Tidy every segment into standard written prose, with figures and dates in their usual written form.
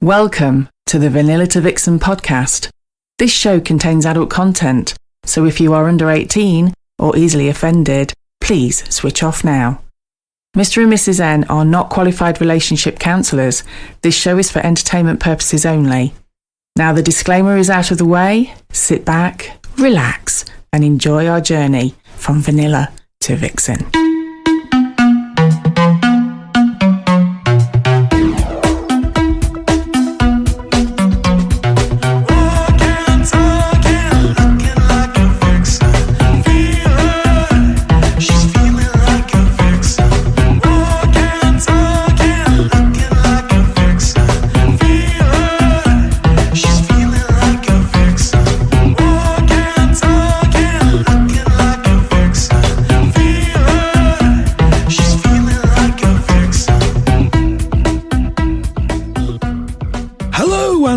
Welcome to the Vanilla To Vixen podcast. This show contains adult content, so if you are under 18 or easily offended, please switch off now. Mr. and Mrs. N are not qualified relationship counsellors. This show is for entertainment purposes only. Now the disclaimer is out of the way, sit back, relax, and enjoy our journey from Vanilla to Vixen.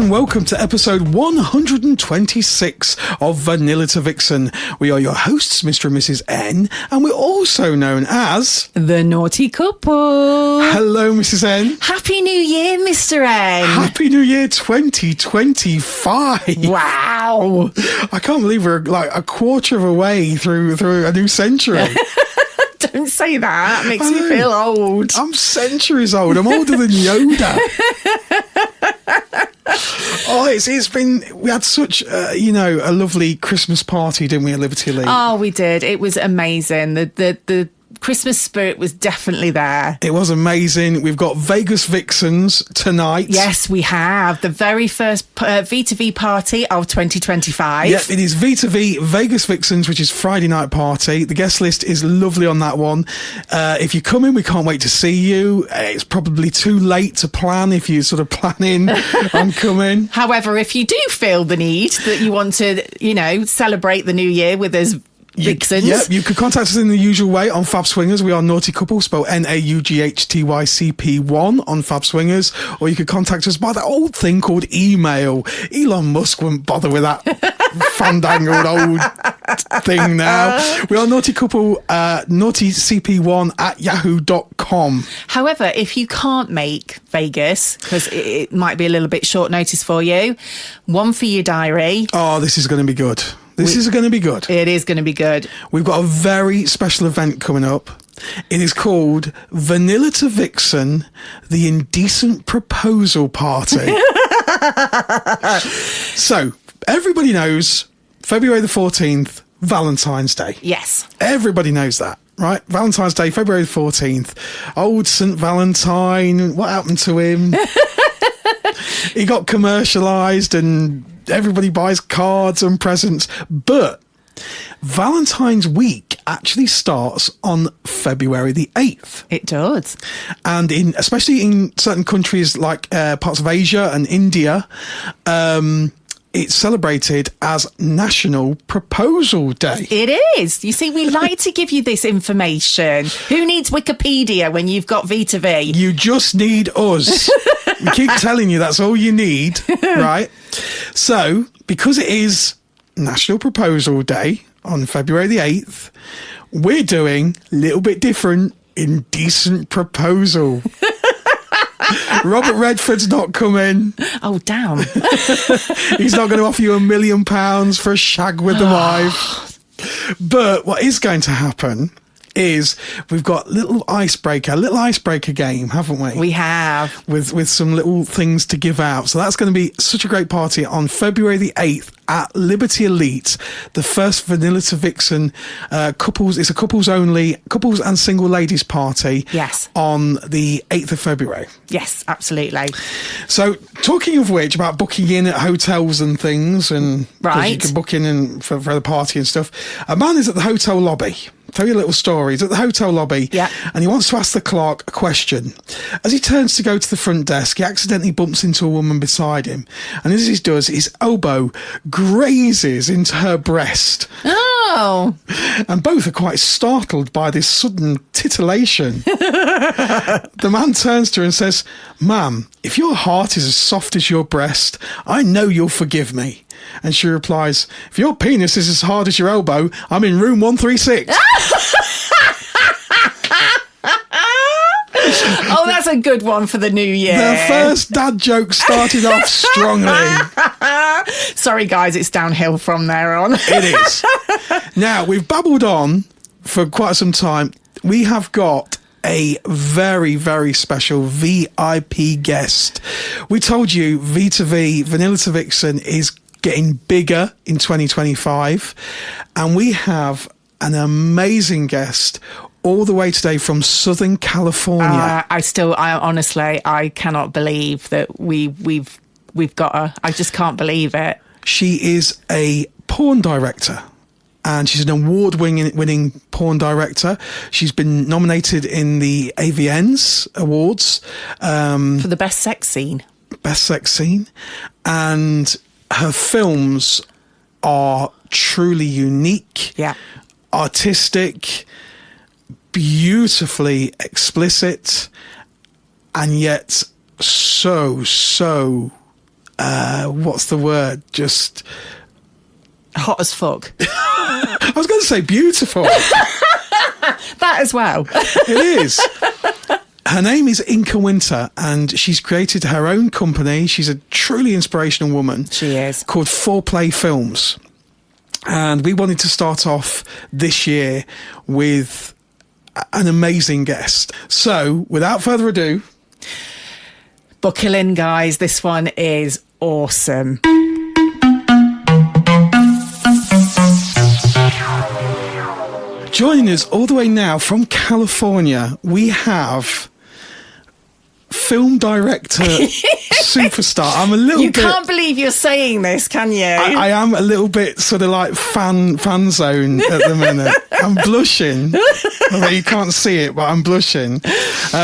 Welcome to episode 126 of Vanilla To Vixen. We are your hosts, Mr. and Mrs. N, and we're also known as... The Naughty Couple. Hello, Mrs. N. Happy New Year, Mr. N. Happy New Year 2025. Wow. I can't believe we're like a quarter of a way through a new century. Don't say that. It makes me feel old. I'm centuries old. I'm older than Yoda. Oh, it's been, we had such, a lovely Christmas party, didn't we, at Liberty Elite? Oh, we did. It was amazing. The Christmas spirit was definitely there. It was amazing. We've got Vegas Vixens tonight. Yes, we have. The very first V2V party of 2025. Yep, it is V2V Vegas Vixens, which is Friday night party. The guest list is lovely on that one. If you come in, we can't wait to see you. It's probably too late to plan if you're sort of planning on coming. However, if you do feel the need that you want to, celebrate the new year with us, Vixens. You could contact us in the usual way on Fab Swingers. We are Naughty Couple, spelled NAUGHTYCP1 on Fab Swingers. Or you could contact us by that old thing called email. Elon Musk wouldn't bother with that fandangled old thing now. We are Naughty Couple, naughtycp1 at yahoo.com. However, if you can't make Vegas, because it might be a little bit short notice for you, one for your diary. Oh, this is going to be good. This is going to be good. It is going to be good. We've got a very special event coming up. It is called Vanilla To Vixen, the Indecent Proposal Party. So, everybody knows February the 14th, Valentine's Day. Yes. Everybody knows that, right? Valentine's Day, February the 14th. Old St. Valentine, what happened to him? He got commercialised and everybody buys cards and presents. But Valentine's week actually starts on February the 8th. It does. And especially in certain countries like parts of Asia and India, it's celebrated as National Proposal Day. It is. You see, we like to give you this information. Who needs Wikipedia when you've got V2V? You just need us. We keep telling you that's all you need, right? So, because it is National Proposal Day on February the 8th, we're doing a little bit different, Indecent Proposal. Robert Redford's not coming. Oh, damn. He's not going to offer you £1 million for a shag with the wife. But what is going to happen is we've got a little icebreaker game, haven't we? We have. With some little things to give out. So that's going to be such a great party on February the 8th at Liberty Elite, the first Vanilla To Vixen couples. It's a couples and single ladies party. Yes. On the 8th of February. Yes, absolutely. So talking of which, about booking in at hotels and things, and right, you can book in for the party and stuff. A man is at the hotel lobby. Tell you a little story. He's at the hotel lobby, and he wants to ask the clerk a question. As he turns to go to the front desk, he accidentally bumps into a woman beside him, and as he does, his elbow grazes into her breast. Oh! And both are quite startled by this sudden titillation. The man turns to her and says, "Ma'am, if your heart is as soft as your breast, I know you'll forgive me." And she replies, "If your penis is as hard as your elbow, I'm in room 136. Oh, that's a good one for the new year. The first dad joke started off strongly. Sorry, guys, it's downhill from there on. It is. Now, we've babbled on for quite some time. We have got a very, very special VIP guest. We told you V2V, Vanilla To Vixen, is getting bigger in 2025. And we have an amazing guest all the way today from Southern California. I honestly, I cannot believe that we've got her. I just can't believe it. She is a porn director, and she's an award-winning porn director. She's been nominated in the AVNs Awards for the best sex scene. Best sex scene, and her films are truly unique, artistic, beautifully explicit, and yet so what's the word? Just hot as fuck. I was going to say beautiful. That as well. It is. Her name is Inka Winter, and she's created her own company. She's a truly inspirational woman. She is. Called Forplay Films. And we wanted to start off this year with an amazing guest. So, without further ado, buckle in, guys. This one is awesome. Joining us all the way now from California, we have film director superstar. I'm a little You bit... can't believe you're saying this, can you? I am a little bit sort of like fan zone at the minute. I'm blushing. Although you can't see it, but I'm blushing.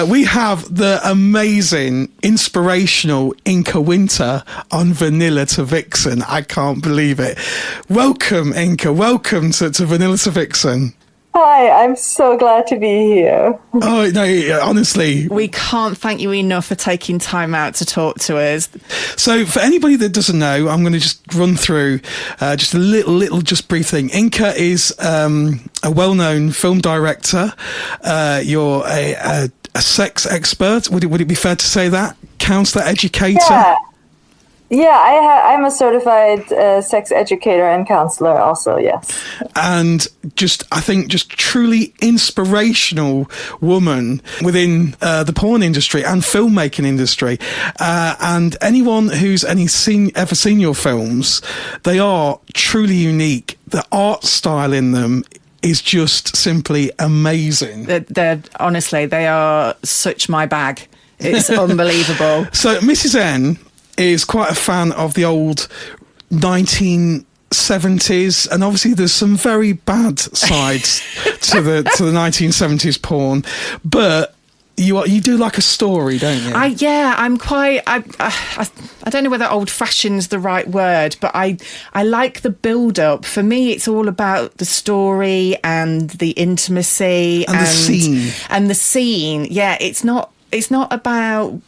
We have the amazing, inspirational Inka Winter on Vanilla To Vixen. I can't believe it. Welcome, Inka. Welcome to Vanilla To Vixen. Hi, I'm so glad to be here. Oh, no, honestly. We can't thank you enough for taking time out to talk to us. So for anybody that doesn't know, I'm going to just run through just a little brief thing. Inka is a well-known film director. You're a sex expert. Would it be fair to say that? Counselor, educator? Yeah, I'm a certified sex educator and counselor also, yes. And I think truly inspirational woman within the porn industry and filmmaking industry. And anyone who's ever seen your films, they are truly unique. The art style in them is just simply amazing. Honestly, they are such my bag. It's unbelievable. So Mrs. N is quite a fan of the old 1970s, and obviously there's some very bad sides to the 1970s porn, but you do like a story, don't you? I'm quite. I don't know whether old-fashioned's the right word, but I like the build-up. For me, it's all about the story and the intimacy and the scene. And the scene. Yeah, it's not about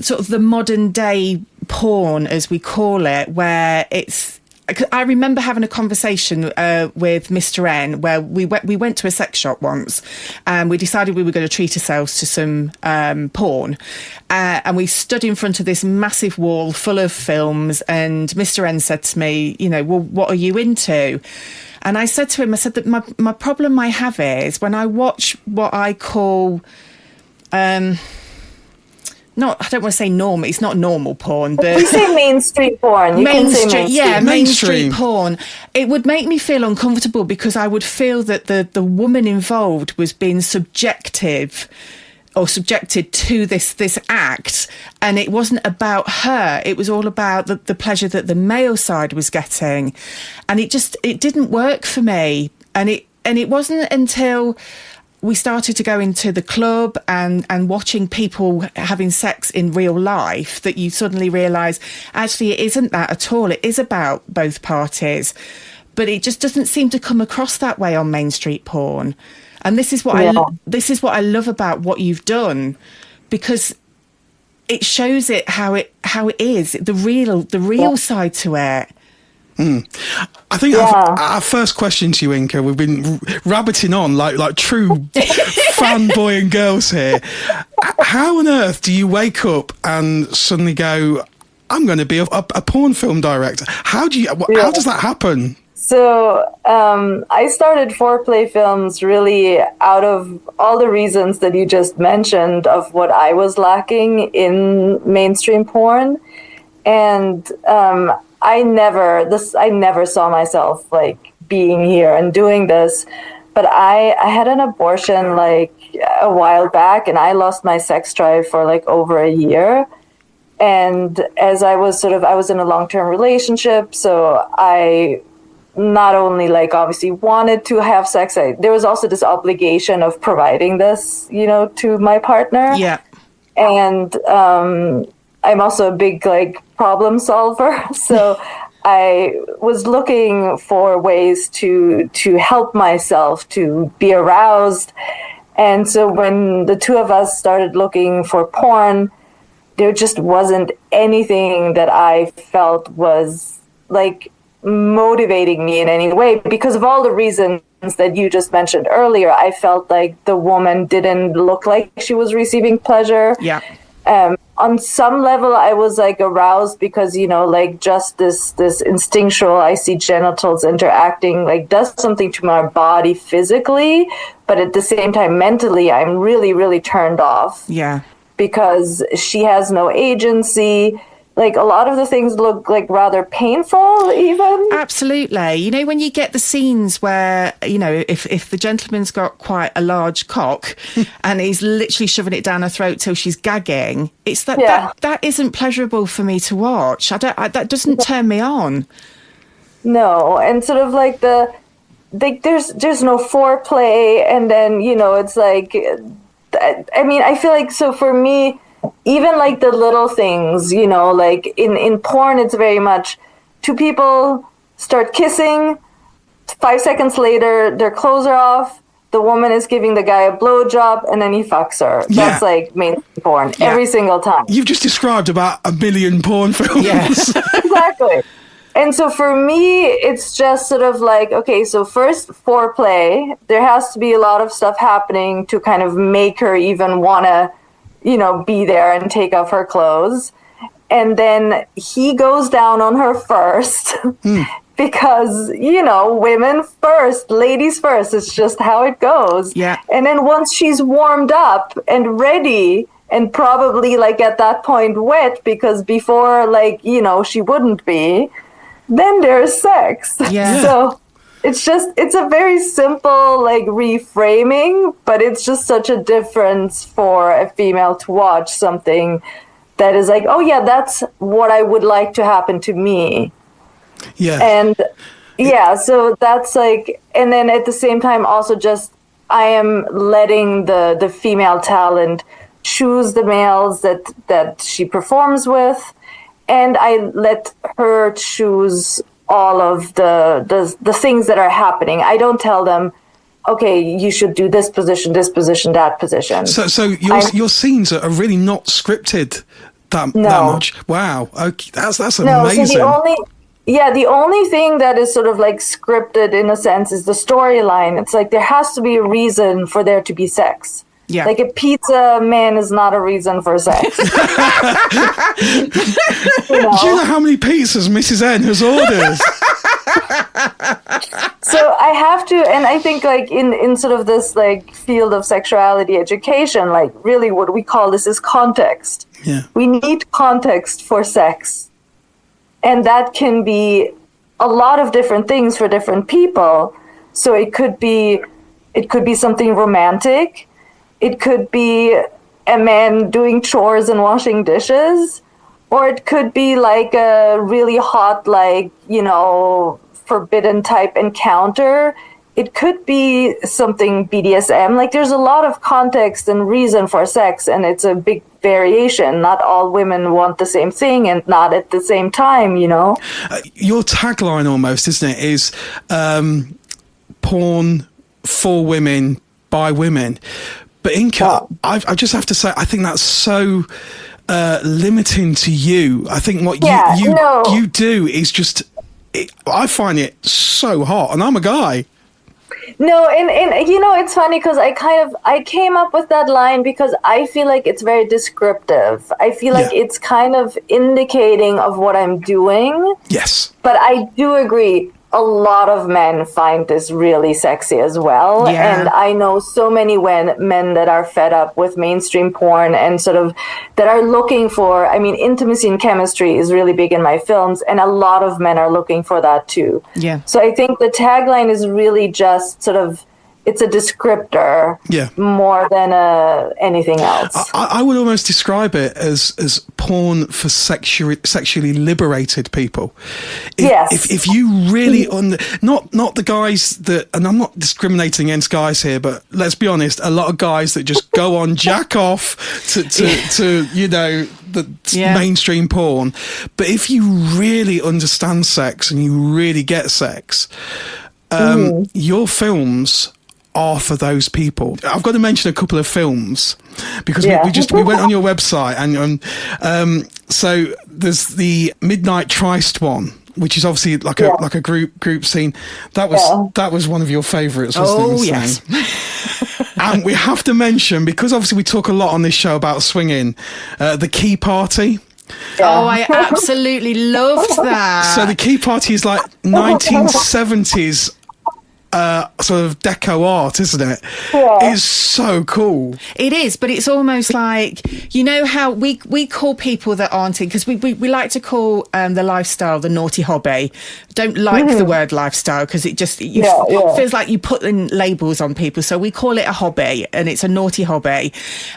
sort of the modern day porn, as we call it, where I remember having a conversation with Mr. N where we went to a sex shop once, and we decided we were going to treat ourselves to some porn, and we stood in front of this massive wall full of films, and Mr. N said to me, well, what are you into? And I said to him, that my problem I have is when I watch what I call I don't want to say normal. It's not normal porn, but we say mainstream porn. Mainstream porn. It would make me feel uncomfortable because I would feel that the woman involved was being subjected to this act, and it wasn't about her. It was all about the pleasure that the male side was getting, and it didn't work for me. And it wasn't until we started to go into the club and watching people having sex in real life that you suddenly realise, actually, it isn't that at all. It is about both parties. But it just doesn't seem to come across that way on Main Street porn. And this is what I love about what you've done, because it shows it how it is, the real side to it. I think our first question to you, Inka, we've been rabbiting on like true fanboy and girls here. How on earth do you wake up and suddenly go, I'm going to be a porn film director? How does that happen? So I started Forplay Films really out of all the reasons that you just mentioned of what I was lacking in mainstream porn. And I never saw myself like being here and doing this. But I had an abortion like a while back, and I lost my sex drive for like over a year. And as I was in a long-term relationship, so I not only like obviously wanted to have sex, there was also this obligation of providing this, to my partner. Yeah. And I'm also a big like problem solver. So I was looking for ways to help myself to be aroused. And so when the two of us started looking for porn, there just wasn't anything that I felt was like motivating me in any way because of all the reasons that you just mentioned earlier. I felt like the woman didn't look like she was receiving pleasure. Yeah. On some level, I was like aroused because, like just this instinctual, I see genitals interacting, like does something to my body physically, but at the same time, mentally, I'm really, really turned off. Yeah. Because she has no agency. Like a lot of the things look like rather painful even. Absolutely. When you get the scenes where, if the gentleman's got quite a large cock and he's literally shoving it down her throat till she's gagging, it's that isn't pleasurable for me to watch. That doesn't turn me on. No. And sort of like there's no foreplay, and then, it's like, I mean, I feel like, so for me, even like the little things, like in porn, it's very much two people start kissing. 5 seconds later, their clothes are off. The woman is giving the guy a blowjob, and then he fucks her. Yeah. That's like mainstream porn every single time. You've just described about 1 million porn films. Yes. Exactly. And so for me, it's just sort of like, okay, so first foreplay, there has to be a lot of stuff happening to kind of make her even want to, be there and take off her clothes. And then he goes down on her first because, women first, ladies first. It's just how it goes. Yeah. And then once she's warmed up and ready and probably like at that point wet, because before, like, she wouldn't be, then there's sex. Yeah. So it's a very simple like reframing, but it's just such a difference for a female to watch something that is like, oh yeah, that's what I would like to happen to me. Yeah. And so that's like, and then at the same time also just, I am letting the female talent choose the males that she performs with. And I let her choose all of the things that are happening. I don't tell them, okay, you should do this position, that position. So your scenes are really not scripted that much. Wow. Okay, that's amazing. So the only thing that is sort of like scripted in a sense is the storyline. It's like there has to be a reason for there to be sex. Yeah. Like a pizza man is not a reason for sex. Do you know how many pizzas Mrs. N has ordered? So I have to, and I think like in sort of this like field of sexuality education, like really what we call this is context. Yeah. We need context for sex. And that can be a lot of different things for different people. So it could be something romantic. It could be a man doing chores and washing dishes, or it could be like a really hot, like, forbidden type encounter. It could be something BDSM. Like there's a lot of context and reason for sex, and it's a big variation. Not all women want the same thing and not at the same time, Your tagline almost, isn't it, is porn for women by women. But Inka, I just have to say, I think that's so limiting to you. I think what you do is just I find it so hot, and I'm a guy. No, and you know, it's funny because I came up with that line because I feel like it's very descriptive. I feel like it's kind of indicating of what I'm doing. Yes. But I do agree, a lot of men find this really sexy as well. Yeah. And I know so many men that are fed up with mainstream porn and sort of that are looking for, I mean, intimacy and chemistry is really big in my films, and a lot of men are looking for that too. Yeah. So I think the tagline is really just sort of, it's a descriptor more than anything else. I would almost describe it as porn for sexually liberated people. If you really not the guys that, and I'm not discriminating against guys here, but let's be honest, a lot of guys that just go on jack off to you know, the mainstream porn. But if you really understand sex and you really get sex, your films are for those people. I've got to mention a couple of films because we went on your website, and so there's the Midnight Tryst one, which is obviously like a group scene. That was one of your favourites, wasn't it? Oh yes. And we have to mention, because obviously we talk a lot on this show about swinging, the Key Party. Oh, I absolutely loved that. So the Key Party is like 1970s sort of deco art, isn't it? It's so cool. It is, but it's almost like, you know how we call people that aren't in, because we like to call the lifestyle the naughty hobby. Don't like the word lifestyle because it just feels like you put in labels on people. So we call it a hobby, and it's a naughty hobby.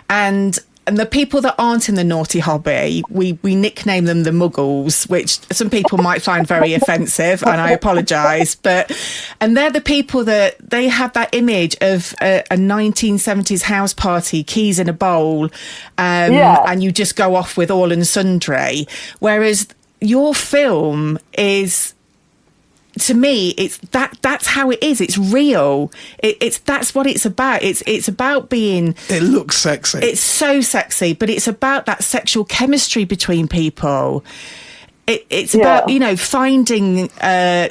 And the people that aren't in the naughty hobby, we nickname them the muggles, which some people might find very offensive, and I apologise. And they're the people that they have that image of a 1970s house party, keys in a bowl, and you just go off with all and sundry. Whereas your film is, to me, it's that's how it is. It's real. That's what it's about. It's about being. It looks sexy. It's so sexy, but it's about that sexual chemistry between people. It's about, you know, finding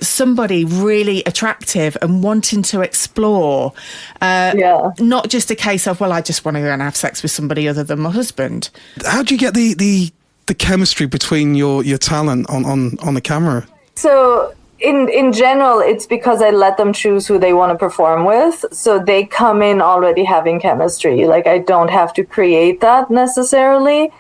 somebody really attractive and wanting to explore. Not just a case of, well, I just want to go and have sex with somebody other than my husband. How do you get the chemistry between your talent on the camera? So in general, it's because I let them choose who they want to perform with. So they come in already having chemistry. Like, I don't have to create that necessarily,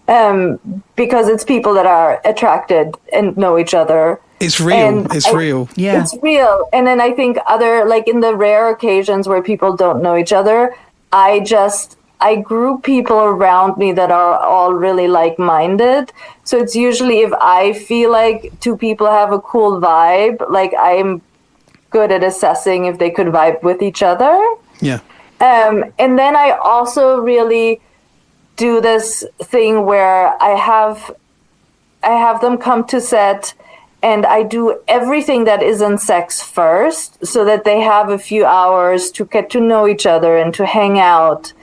because it's people that are attracted and know each other. It's real. It's real. Yeah. It's real. And then I think like in the rare occasions where people don't know each other, I group people around me that are all really like-minded. So it's usually if I feel like two people have a cool vibe, like I'm good at assessing if they could vibe with each other. Yeah. And then I also really do this thing where I have them come to set, and I do everything that isn't sex first, so that they have a few hours to get to know each other and to hang out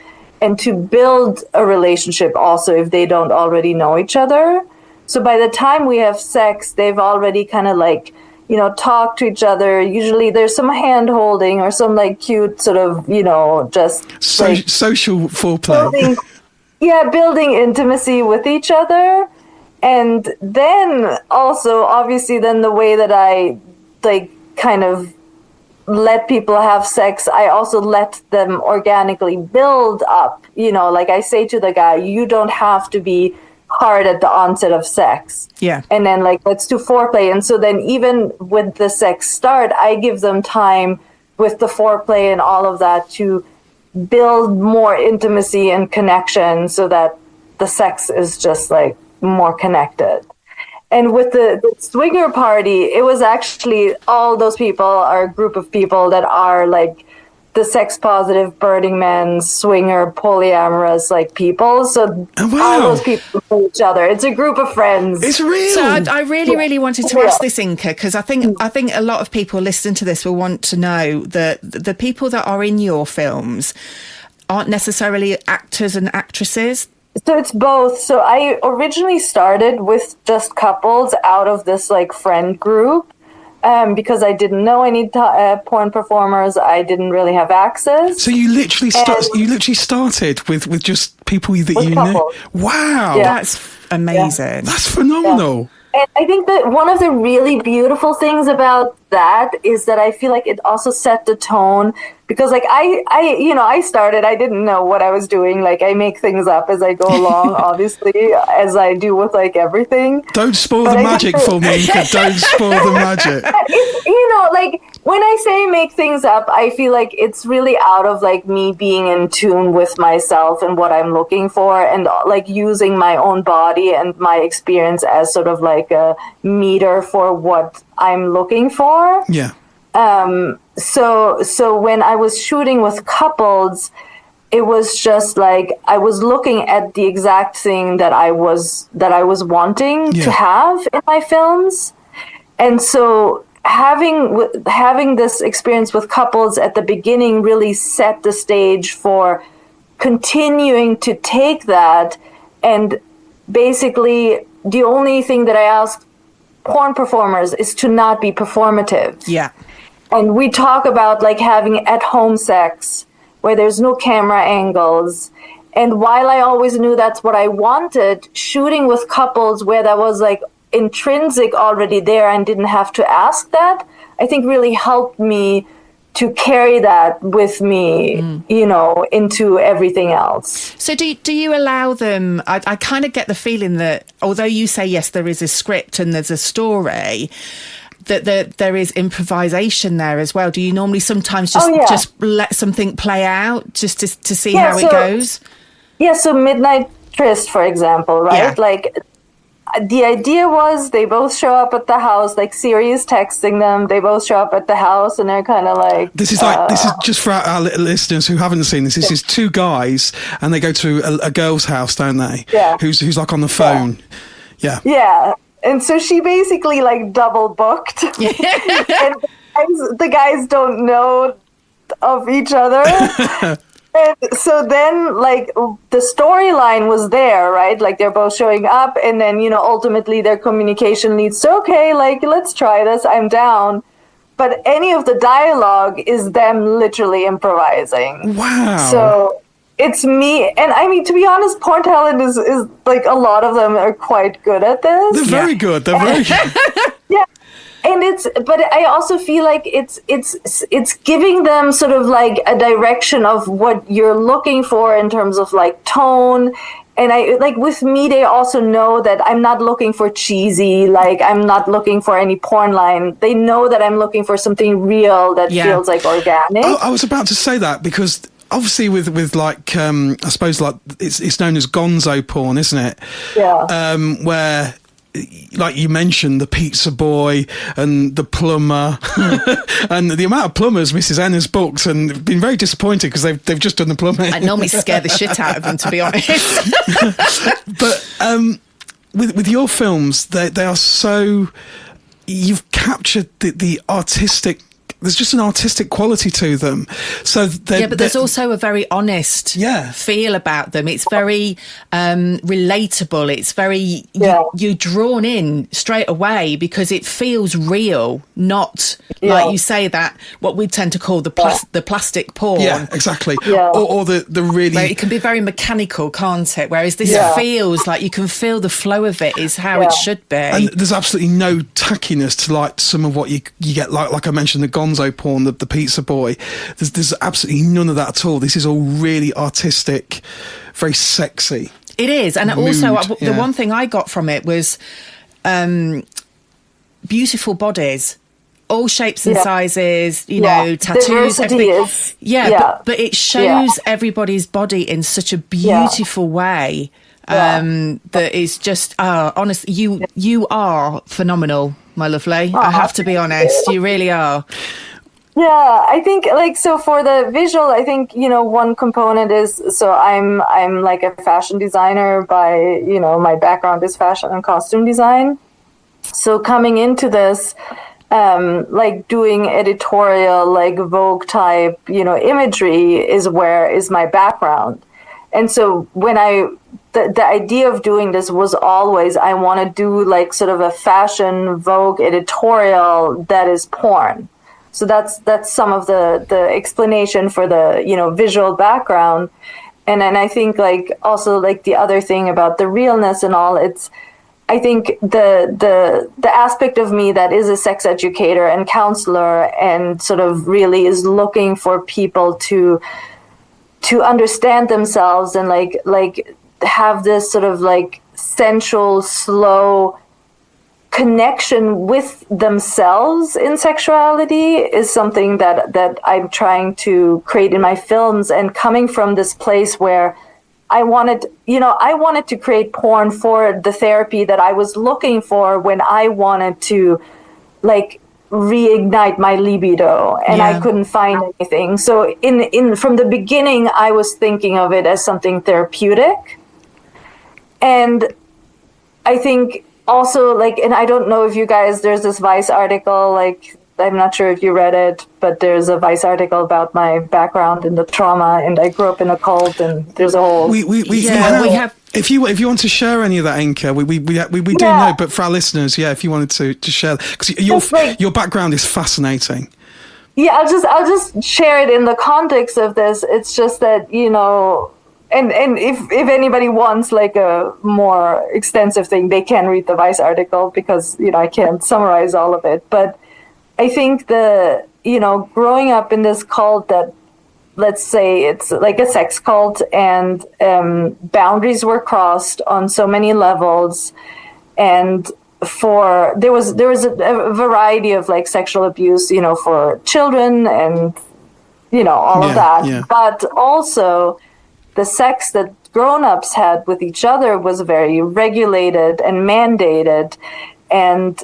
and to build a relationship also if they don't already know each other. So by the time we have sex, they've already kind of like, you know, talked to each other. Usually there's some hand holding or some like cute sort of, you know, just like social foreplay. Building intimacy with each other. And then also, obviously, then the way that I like kind of let people have sex, I also let them organically build up. You know, like I say to the guy, you don't have to be hard at the onset of sex. Yeah. And then like, let's do foreplay. And so then even with the sex start, I give them time with the foreplay and all of that to build more intimacy and connection so that the sex is just like more connected. And with the swinger party, it was actually all those people are a group of people that are like the sex positive Burning Man, swinger, polyamorous like people. So all those people know each other. It's a group of friends. It's real. So I really wanted to ask this, Inka, because I think a lot of people listening to this will want to know that the people that are in your films aren't necessarily actors and actresses. So it's both. So I originally started with just couples out of this like friend group. because I didn't know any porn performers. I didn't really have access. So you literally started with just people that you knew. Wow, that's amazing. Yeah. That's phenomenal. And I think that one of the really beautiful things about that is that I feel like it also set the tone, because like I started, I didn't know what I was doing. Like I make things up as I go along, obviously, as I do with like everything. Don't spoil the magic for me, Inka. Don't spoil the magic. Like when I say make things up, I feel like it's really out of like me being in tune with myself and what I'm looking for, and like using my own body and my experience as sort of like a meter for what I'm looking for. Yeah. So when I was shooting with couples, it was just like I was looking at the exact thing that I was wanting to have in my films. And so having this experience with couples at the beginning really set the stage for continuing to take that. And basically the only thing that I ask porn performers is to not be performative. Yeah. And we talk about like having at-home sex where there's no camera angles. And while I always knew that's what I wanted, shooting with couples where that was like intrinsic already there and didn't have to ask that, I think really helped me to carry that with me, into everything else. So do you allow them, I kind of get the feeling that although you say, yes, there is a script and there's a story, that there is improvisation there as well. Do you normally sometimes just let something play out just to see how it goes? Yeah, so Midnight Tryst, for example, right? Yeah. Like the idea was they both show up at the house, like Siri is texting them, they both show up at the house and they're kind of like... This is just for our listeners who haven't seen this. This is two guys and they go to a girl's house, don't they? Yeah. Who's like on the phone. Yeah. Yeah. And so she basically like double booked. And the guys don't know of each other. And so then like the storyline was there, right? Like they're both showing up and then, ultimately their communication leads to, okay, like let's try this, I'm down. But any of the dialogue is them literally improvising. Wow. So it's me. And I mean, to be honest, porn talent is like a lot of them are quite good at this. They're very good. They're very good. Yeah. And but I also feel like it's giving them sort of like a direction of what you're looking for in terms of like tone. And I like with me, they also know that I'm not looking for cheesy, like I'm not looking for any porn line. They know that I'm looking for something real that feels like organic. I was about to say that because obviously with like I suppose like it's known as gonzo porn, isn't it? Yeah. Where, like you mentioned, the pizza boy and the plumber, and the amount of plumbers Mrs. N has booked, and been very disappointed because they've just done the plumbing. I normally scare the shit out of them, to be honest. But with your films, they are so, you've captured the artistic. There's just an artistic quality to them. So but there's also a very honest feel about them. It's very relatable. It's very you're drawn in straight away because it feels real, not like you say that what we tend to call the plastic porn. Yeah, exactly. Yeah. Or the really. Where it can be very mechanical, can't it? Whereas this feels like you can feel the flow of it is how it should be. And there's absolutely no tackiness to like some of what you get. Like I mentioned, the gonzo porn, the pizza boy. There's absolutely none of that at all. This is all really artistic, very sexy. It is. And also the one thing I got from it was beautiful bodies, all shapes and sizes, you know, tattoos, everything. But it shows everybody's body in such a beautiful way that is just honestly, you are phenomenal, my lovely. I have to be honest, you really are. Yeah, I think like, so for the visual, I think, one component is, so I'm like a fashion designer by, my background is fashion and costume design. So coming into this, like doing editorial, like Vogue type, imagery is my background. And so when I the idea of doing this was always, I want to do like sort of a fashion Vogue editorial that is porn. So that's some of the explanation for the, you know, visual background. And then I think like also like the other thing about the realness and all, it's, I think the aspect of me that is a sex educator and counselor and sort of really is looking for people to understand themselves and like have this sort of like sensual, slow connection with themselves in sexuality is something that I'm trying to create in my films, and coming from this place where I wanted to create porn for the therapy that I was looking for when I wanted to like reignite my libido, and I couldn't find anything. So in from the beginning, I was thinking of it as something therapeutic. And I think also like, and I don't know if you guys, there's this Vice article, like, I'm not sure if you read it, but there's a Vice article about my background in the trauma, and I grew up in a cult, and there's a whole. We have. If you want to share any of that, Inka, we do know. But for our listeners, if you wanted to share, because your background is fascinating. Yeah, I'll just share it in the context of this. It's just that, you know, and if anybody wants like a more extensive thing, they can read the Vice article, because, you know, I can't summarize all of it. But I think growing up in this cult that, let's say it's like a sex cult, and boundaries were crossed on so many levels, and there was a variety of like sexual abuse, you know, for children and, you know, all of that. But also the sex that grown-ups had with each other was very regulated and mandated, and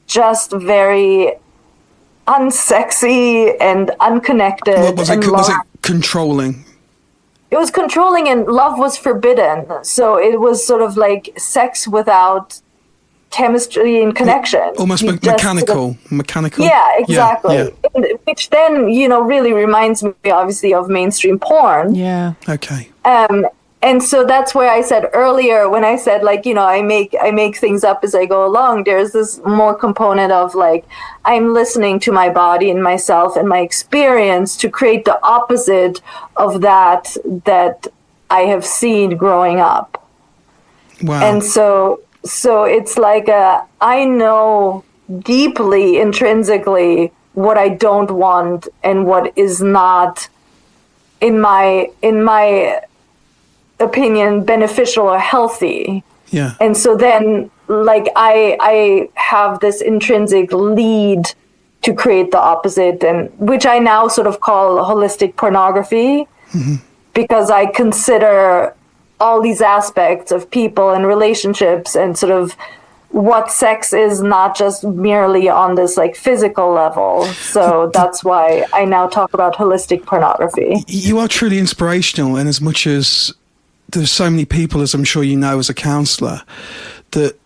just very unsexy and unconnected. Was it controlling? It was controlling, and love was forbidden. So it was sort of like sex without chemistry and connection. Almost mechanical. Yeah, exactly. Yeah. Which then, you know, really reminds me obviously of mainstream porn. Yeah. Okay. And so that's where I said earlier, when I said, like, you know, I make things up as I go along, there's this more component of like, I'm listening to my body and myself and my experience to create the opposite of that I have seen growing up. Wow. And so it's like I know deeply, intrinsically, what I don't want and what is not, in my opinion, beneficial or healthy. Yeah. And so then, like, I have this intrinsic lead to create the opposite, and which I now sort of call holistic pornography, because I consider all these aspects of people and relationships and sort of what sex is, not just merely on this like physical level. So that's why I now talk about holistic pornography. You are truly inspirational, in as much as there's so many people, as I'm sure you know as a counsellor, that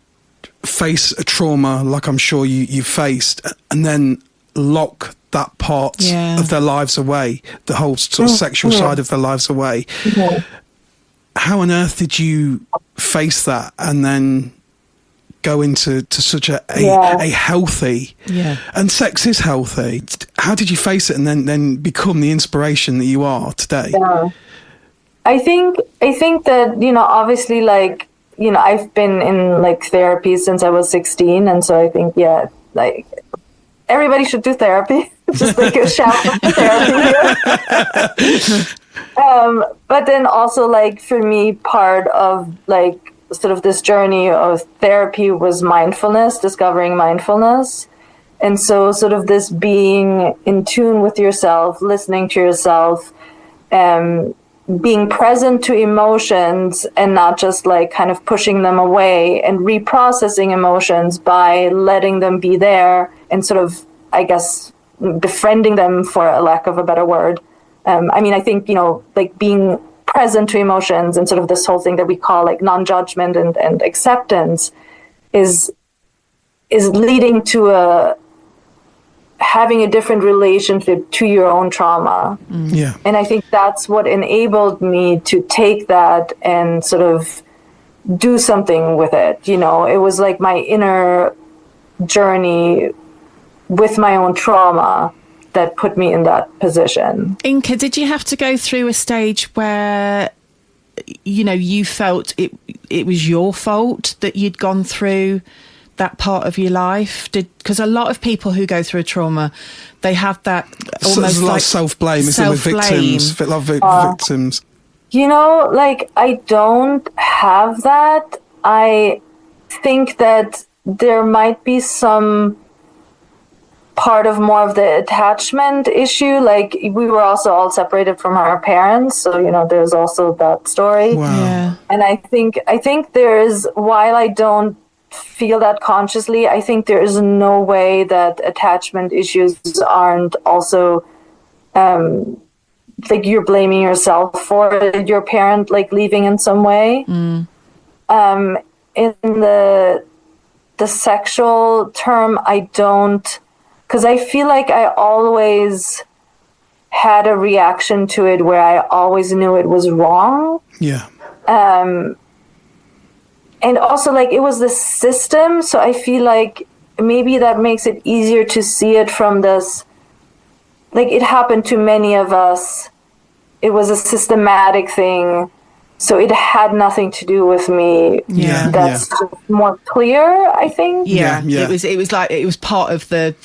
face a trauma like I'm sure you've faced, and then lock that part of their lives away, the whole sort of sexual side of their lives away. How on earth did you face that and then go into such a healthy, and sex is healthy. How did you face it and then become the inspiration that you are today? I think that, you know, obviously, like, you know, I've been in like therapy since I was 16. And so I think, like everybody should do therapy. Just like a shout out to therapy here. But then also, like, for me, part of like sort of this journey of therapy was mindfulness, discovering mindfulness. And so sort of this being in tune with yourself, listening to yourself, being present to emotions and not just like kind of pushing them away, and reprocessing emotions by letting them be there and sort of, I guess, befriending them, for a lack of a better word. I mean, I think, you know, like being present to emotions and sort of this whole thing that we call like non-judgment and acceptance is leading to a having a different relationship to your own trauma. Yeah. And I think that's what enabled me to take that and sort of do something with it. You know, it was like my inner journey with my own trauma that put me in that position. Inka, did you have to go through a stage where, you know, you felt it was your fault that you'd gone through that part of your life? Because a lot of people who go through a trauma, they have that almost there's a lot like of self-blame, isn't there, with victims? A lot of victims. You know, like, I don't have that. I think that there might be some part of more of the attachment issue. Like, we were also all separated from our parents, so, you know, there's also that story. Wow. Yeah. And I think there's, while I don't feel that consciously, I think there is no way that attachment issues aren't also like you're blaming yourself for your parent like leaving in some way. In the sexual term, I don't, because I feel like I always had a reaction to it where I always knew it was wrong. Yeah. And also, like, it was the system, so I feel like maybe that makes it easier to see it from this, like, it happened to many of us. It was a systematic thing, so it had nothing to do with me. Yeah. That's just more clear, I think. Yeah. Yeah. It was like it was part of the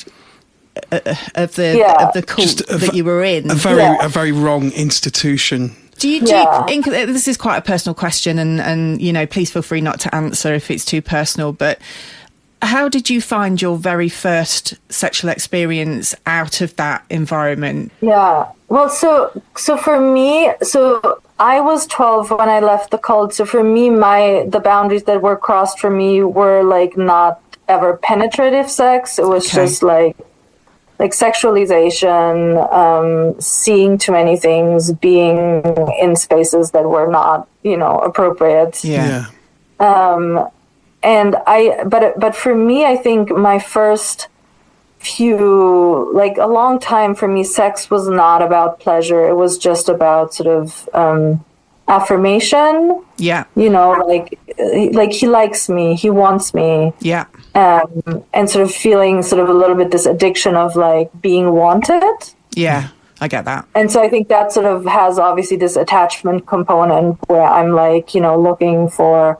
cult that you were in. A very wrong institution. Do you Inka, this is quite a personal question, and you know, please feel free not to answer if it's too personal, but how did you find your very first sexual experience out of that environment? Yeah. Well, so for me, so I was 12 when I left the cult. So for me, the boundaries that were crossed for me were like not ever penetrative sex. It was just like sexualization, seeing too many things, being in spaces that were not, you know, appropriate. Yeah. And but for me, I think my first few, like a long time for me, sex was not about pleasure. It was just about sort of affirmation. Yeah. You know, like he likes me, he wants me. Yeah. And sort of feeling sort of a little bit this addiction of like being wanted. Yeah, I get that. And so I think that sort of has obviously this attachment component where I'm like, you know, looking for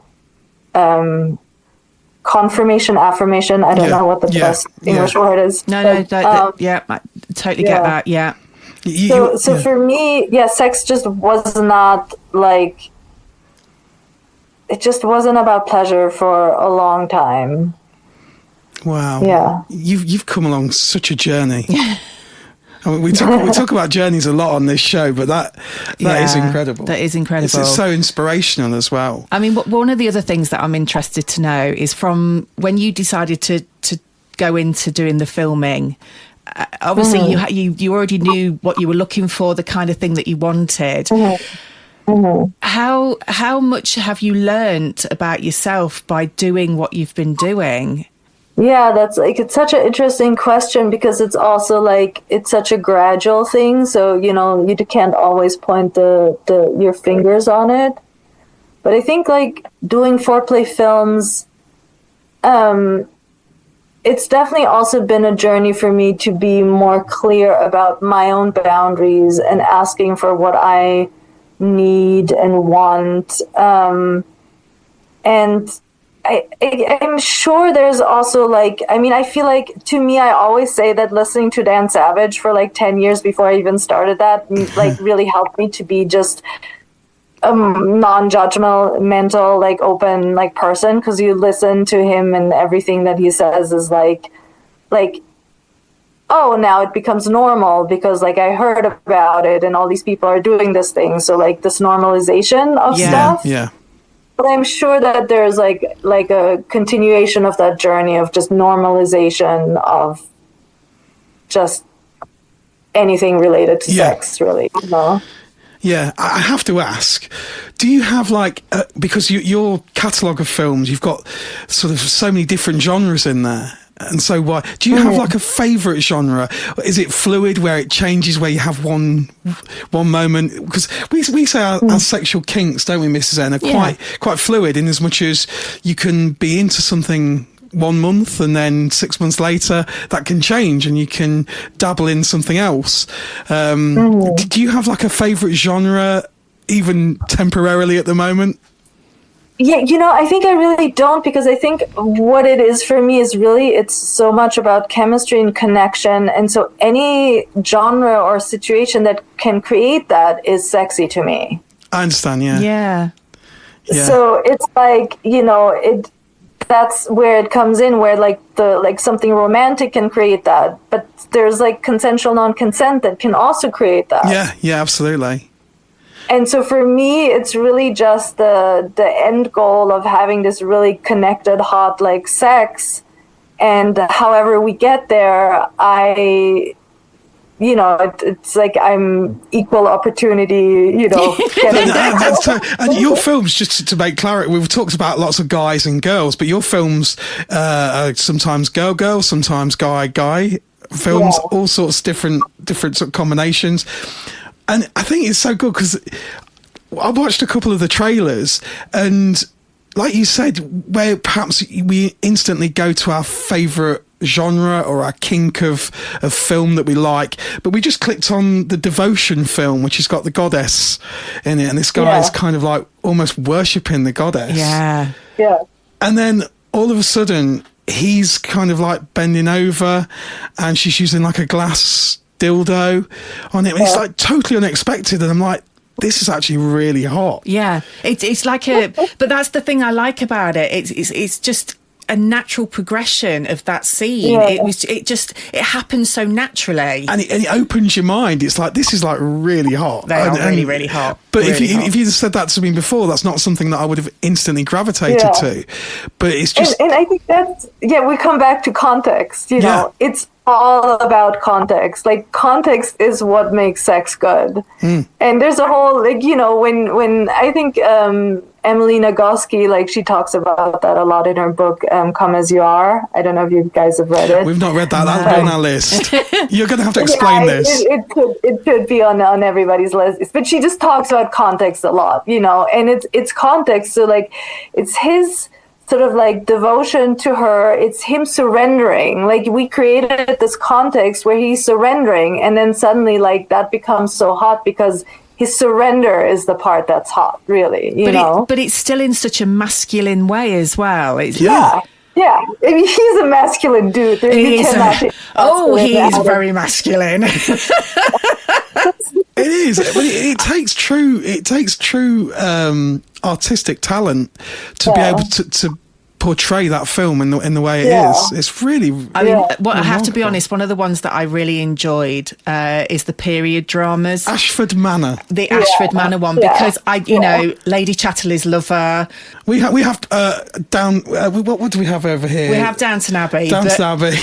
confirmation, affirmation. I don't know what the best English word is. No, I totally get that. Yeah. So for me, sex just was not like, it just wasn't about pleasure for a long time. Wow. Yeah. You've come along such a journey. I mean, we talk about journeys a lot on this show, but that is incredible. That is incredible. It's so inspirational as well. I mean, one of the other things that I'm interested to know is from when you decided to go into doing the filming. Obviously, you already knew what you were looking for, the kind of thing that you wanted. How much have you learnt about yourself by doing what you've been doing? Yeah, that's like, it's such an interesting question because it's also like, it's such a gradual thing. So, you know, you can't always point your fingers on it. But I think like doing Forplay Films, it's definitely also been a journey for me to be more clear about my own boundaries and asking for what I need and want. And I'm sure there's also like, I mean, I feel like to me, I always say that listening to Dan Savage for like 10 years before I even started that, like really helped me to be just a non-judgmental, like open, like person. Cause you listen to him and everything that he says is like, oh, now it becomes normal because like I heard about it and all these people are doing this thing. So like this normalization of stuff. Yeah. But I'm sure that there's like a continuation of that journey of just normalization of just anything related to sex, really. You know? Yeah, I have to ask, do you have like, because your catalogue of films, you've got sort of so many different genres in there. And so why do you have like a favorite genre? Is it fluid where it changes, where you have one moment? Because we say our sexual kinks, don't we, Mrs. N, are quite fluid, in as much as you can be into something 1 month and then 6 months later that can change and you can dabble in something else. Do you have like a favorite genre, even temporarily at the moment? Yeah, I think I really don't, because I think what it is for me is really, it's so much about chemistry and connection. And so any genre or situation that can create that is sexy to me. I understand, yeah. Yeah. So it's like, that's where it comes in, where like something romantic can create that. But there's like consensual non-consent that can also create that. Yeah, absolutely. And so for me, it's really just the end goal of having this really connected, hot, like sex. And however we get there, it's like I'm equal opportunity, getting and your films, just to make clarity, we've talked about lots of guys and girls, but your films are sometimes girl, sometimes guy films, all sorts of different sort of combinations. And I think it's so good because I watched a couple of the trailers, and like you said, where perhaps we instantly go to our favourite genre or our kink of film that we like, but we just clicked on the devotion film, which has got the goddess in it, and this guy is kind of like almost worshipping the goddess. Yeah. And then all of a sudden, he's kind of like bending over, and she's using like a glass dildo on it. It's like totally unexpected, and I'm like, this is actually really hot. Yeah, it's like but that's the thing I like about it. It's just a natural progression of that scene. It happens so naturally, and it opens your mind. It's like, this is like really hot. They are really hot. But really if you'd said that to me before, that's not something that I would have instantly gravitated to. But it's just, and I think that's we come back to context. It's all about context. Like, context is what makes sex good. And there's a whole, when I think Emily Nagoski, she talks about that a lot in her book, Come As You Are. I don't know if you guys have read it. We've not read that. That'll be on our list. You're going to have to explain this. It could be on everybody's list. But she just talks about context a lot, and it's context. So, it's his sort of devotion to her. It's him surrendering. We created this context where he's surrendering, and then suddenly that becomes so hot because his surrender is the part that's hot, really, but it's still in such a masculine way as well. Yeah. I mean, he's a masculine dude. He's very masculine. It is, but it takes true artistic talent to be able to portray that film in the way it is. It's really, I mean, I have to be honest, one of the ones that I really enjoyed is the period dramas. Ashford Manor. The Ashford Manor one, because Lady Chatterley's Lover. We have down. What do we have over here? We have Downton Abbey. Downton Abbey.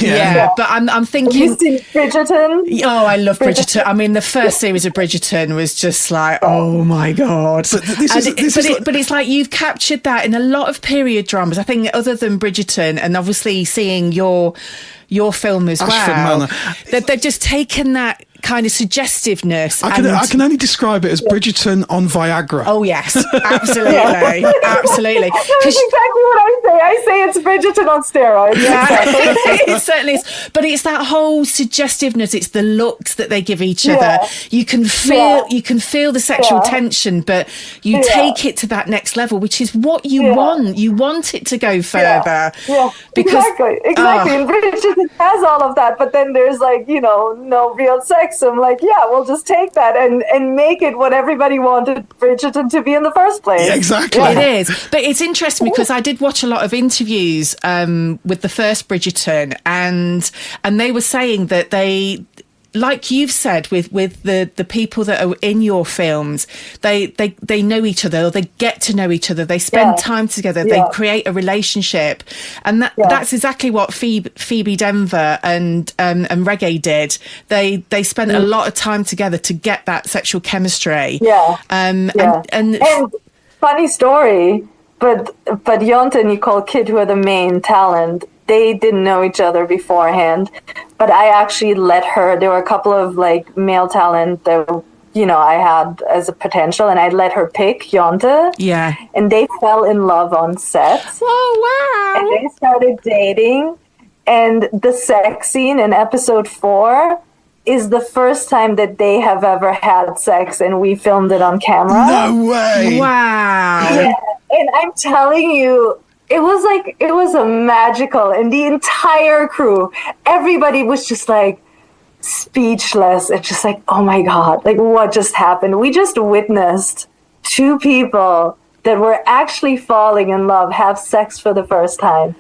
But I'm thinking. Have you seen Bridgerton? Oh, I love Bridgerton. I mean, the first series of Bridgerton was just like, oh my god. But it's like you've captured that in a lot of period dramas. I think, other than Bridgerton, and obviously seeing your film as Ashford well, Manor. they've just taken that kind of suggestiveness. I can only describe it as Bridgerton on Viagra. Oh yes, absolutely, absolutely. That's exactly what I say. I say it's Bridgerton on steroids. Yeah, it certainly is. But it's that whole suggestiveness. It's the looks that they give each other. You can feel the sexual tension, but you take it to that next level, which is what you want. You want it to go further. Because, exactly. And Bridgerton has all of that, but then there's no real sex. So I'm like, we'll just take that and make it what everybody wanted Bridgerton to be in the first place. Yeah, exactly. It is. But it's interesting because I did watch a lot of interviews with the first Bridgerton, and they were saying that they, like you've said, with the people that are in your films, they know each other, or they get to know each other, they spend time together, they create a relationship, and that's exactly what Phoebe Denver and Reggae did. They spent a lot of time together to get that sexual chemistry. And funny story, but Jonte and Nicole Kidd, who are the main talent, they didn't know each other beforehand, but I actually let her. There were a couple of like male talent that I had as a potential, and I let her pick Jonte. Yeah. And they fell in love on set. Oh, wow. And they started dating. And the sex scene in episode 4 is the first time that they have ever had sex, and we filmed it on camera. No way. Wow. Yeah. And I'm telling you, it was a magical, and the entire crew, everybody was just like, speechless. It's just like, oh my God, like what just happened? We just witnessed 2 people that were actually falling in love have sex for the first time.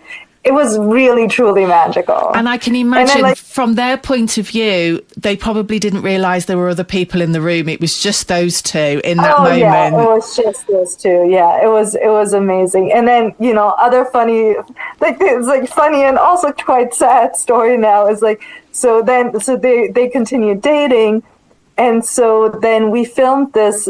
It was really, truly magical. And I can imagine from their point of view, they probably didn't realise there were other people in the room. It was just those 2 in that moment. Yeah, it was just those 2. Yeah, it was amazing. And then, other funny, like it's like funny and also quite sad story now is like, so they continued dating. And so then we filmed this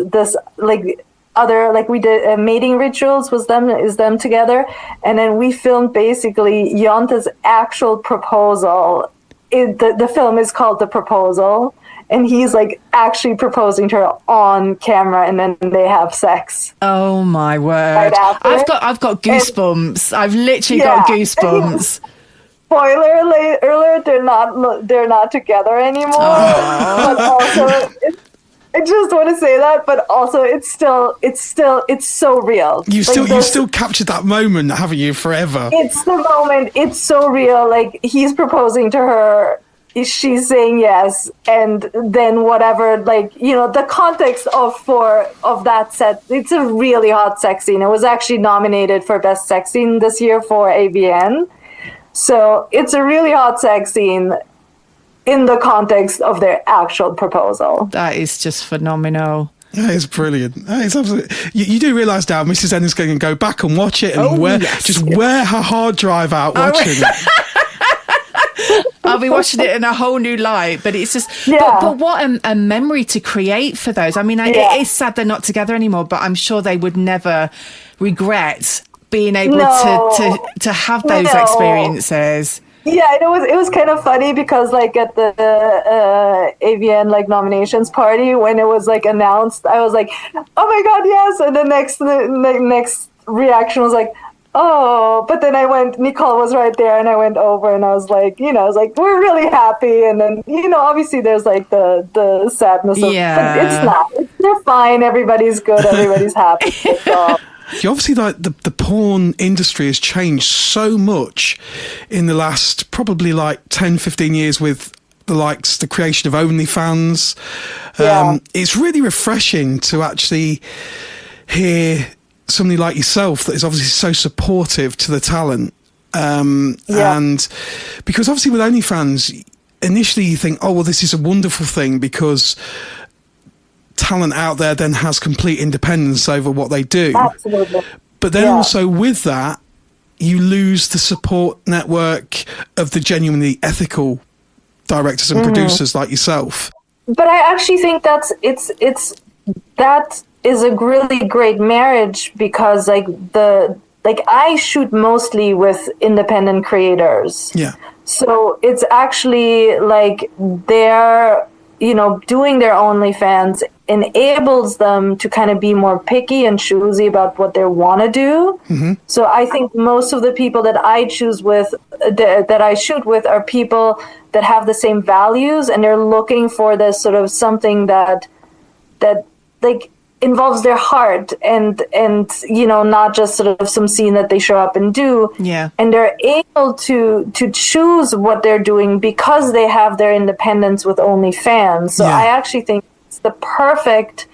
like other, like we did mating rituals is them together, and then we filmed basically Jonte's actual proposal. The film is called The Proposal, and he's like actually proposing to her on camera, and then they have sex. Oh my word! Right after. I've got goosebumps. I've literally got goosebumps. Spoiler alert! They're not together anymore. But also, I just want to say that, but also it's so real. You still captured that moment, haven't you? Forever. It's the moment. It's so real. Like he's proposing to her, she's saying yes, and then whatever. Like the context of that set. It's a really hot sex scene. It was actually nominated for best sex scene this year for AVN. So it's a really hot sex scene in the context of their actual proposal. That is just phenomenal. That is brilliant. That is absolutely. You do realise now, Mrs. N is going to go back and watch it and wear her hard drive out watching it. I'll be watching it in a whole new light, but it's just, but what a memory to create for those. I mean, it is sad they're not together anymore, but I'm sure they would never regret being able to have those experiences. Yeah, it was kind of funny because like at the AVN like nominations party when it was like announced, I was like, oh my God, yes, and the next reaction was like, oh, but then Nicole was right there, and I went over and I was like, we're really happy, and then obviously there's like the sadness of, but it's not. They're fine. Everybody's good. Everybody's happy. So. Obviously, like the porn industry has changed so much in the last probably like 10, 15 years with the creation of OnlyFans. It's really refreshing to actually hear somebody like yourself that is obviously so supportive to the talent. And because obviously with OnlyFans, initially you think, oh, well, this is a wonderful thing because talent out there then has complete independence over what they do. Absolutely. But then also with that, you lose the support network of the genuinely ethical directors and producers like yourself. But I actually think that is a really great marriage because I shoot mostly with independent creators. Yeah. So it's actually like they're doing their OnlyFans enables them to kind of be more picky and choosy about what they want to do. Mm-hmm. So I think most of the people that I choose with, that I shoot with, are people that have the same values, and they're looking for this sort of something that like involves their heart and not just sort of some scene that they show up and do. Yeah. And they're able to choose what they're doing because they have their independence with OnlyFans. So I actually think it's the perfect